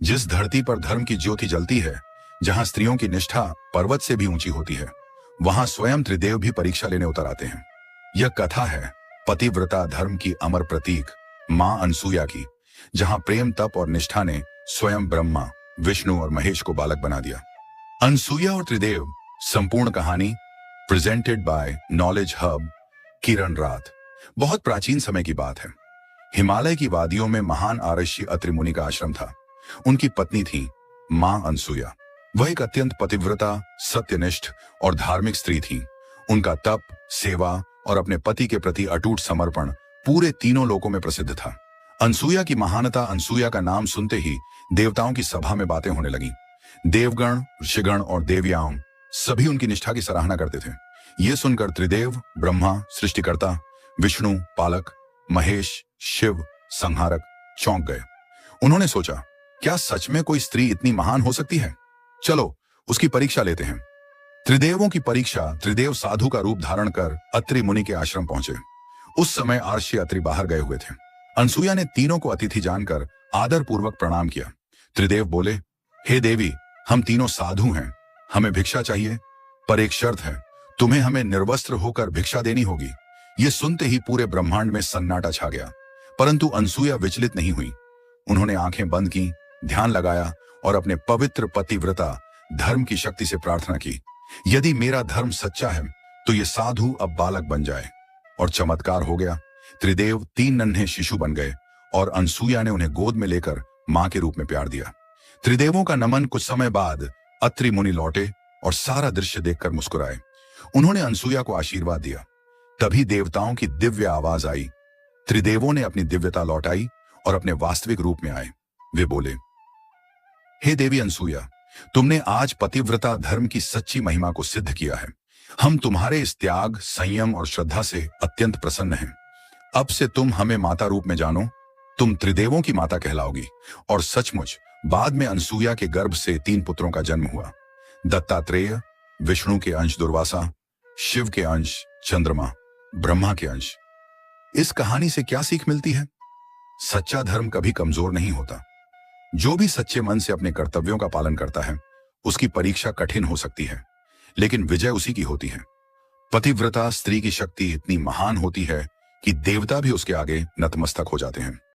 जिस धरती पर धर्म की ज्योति जलती है, जहां स्त्रियों की निष्ठा पर्वत से भी ऊंची होती है, वहां स्वयं त्रिदेव भी परीक्षा लेने उतर आते हैं। यह कथा है पतिव्रता धर्म की अमर प्रतीक मां अनसुया की, जहां प्रेम, तप और निष्ठा ने स्वयं ब्रह्मा, विष्णु और महेश को बालक बना दिया। अनसुया और त्रिदेव संपूर्ण कहानी प्रेजेंटेड बाय नॉलेज हब, किरण रात। बहुत प्राचीन समय की बात है। हिमालय की वादियों में महान आरष्य अत्रि मुनि का आश्रम था। उनकी पत्नी थी मां अनसुया। वह एक अत्यंत पतिव्रता, सत्यनिष्ठ और धार्मिक स्त्री थी। उनका तप, सेवा और अपने पति के प्रति अटूट समर्पण पूरे तीनों लोकों में प्रसिद्ध था। अनसुया की महानता, अनसुया का नाम सुनते ही देवताओं की सभा में बातें होने लगी। देवगण, ऋषिगण और देवयाओं सभी उनकी निष्ठा की सराहना करते थे। ये सुनकर त्रिदेव, ब्रह्मा सृष्टिकर्ता, विष्णु पालक, महेश शिव संहारक चौंक गए। उन्होंने सोचा, क्या सच में कोई स्त्री इतनी महान हो सकती है? चलो उसकी परीक्षा लेते हैं। त्रिदेवों की परीक्षा। त्रिदेव साधु का रूप धारण कर अत्रि मुनि के आश्रम पहुंचे। उस समय आर्षी अत्रि बाहर गए हुए थे। अनसुया ने तीनों को अतिथि जानकर आदर पूर्वक प्रणाम किया। त्रिदेव बोले, हे देवी, हम तीनों साधु हैं, हमें भिक्षा चाहिए, पर एक शर्त है, तुम्हें हमें निर्वस्त्र होकर भिक्षा देनी होगी। ये सुनते ही पूरे ब्रह्मांड में सन्नाटा छा गया, परंतु अनसुया विचलित नहीं हुई। उन्होंने आंखें बंद की, ध्यान लगाया और अपने पवित्र पतिव्रता धर्म की शक्ति से प्रार्थना की, यदि मेरा धर्म सच्चा है तो ये साधु अब बालक बन जाए। और चमत्कार हो गया। त्रिदेव 3 नन्हे शिशु बन गए और अनसुया ने उन्हें गोद में लेकर मां के रूप में प्यार दिया। त्रिदेवों का नमन कुछ समय बाद अत्रि मुनि लौटे और सारा दृश्य देखकर मुस्कुराए। उन्होंने अनसुया को आशीर्वाद दिया। तभी देवताओं की दिव्य आवाज आई। त्रिदेवों ने अपनी दिव्यता लौटाई और अपने वास्तविक रूप में आए। वे बोले, हे देवी अनसुया, तुमने आज पतिव्रता धर्म की सच्ची महिमा को सिद्ध किया है। हम तुम्हारे इस त्याग, संयम और श्रद्धा से अत्यंत प्रसन्न हैं। अब से तुम हमें माता रूप में जानो। तुम त्रिदेवों की माता कहलाओगी। और सचमुच बाद में अनसुया के गर्भ से 3 पुत्रों का जन्म हुआ। दत्तात्रेय, विष्णु के अंश दुर्वासा, शिव के अंश चंद्रमा, ब्रह्मा के अंश। इस कहानी से क्या सीख मिलती है? सच्चा धर्म कभी कमजोर नहीं होता। जो भी सच्चे मन से अपने कर्तव्यों का पालन करता है, उसकी परीक्षा कठिन हो सकती है, लेकिन विजय उसी की होती है। पतिव्रता स्त्री की शक्ति इतनी महान होती है कि देवता भी उसके आगे नतमस्तक हो जाते हैं।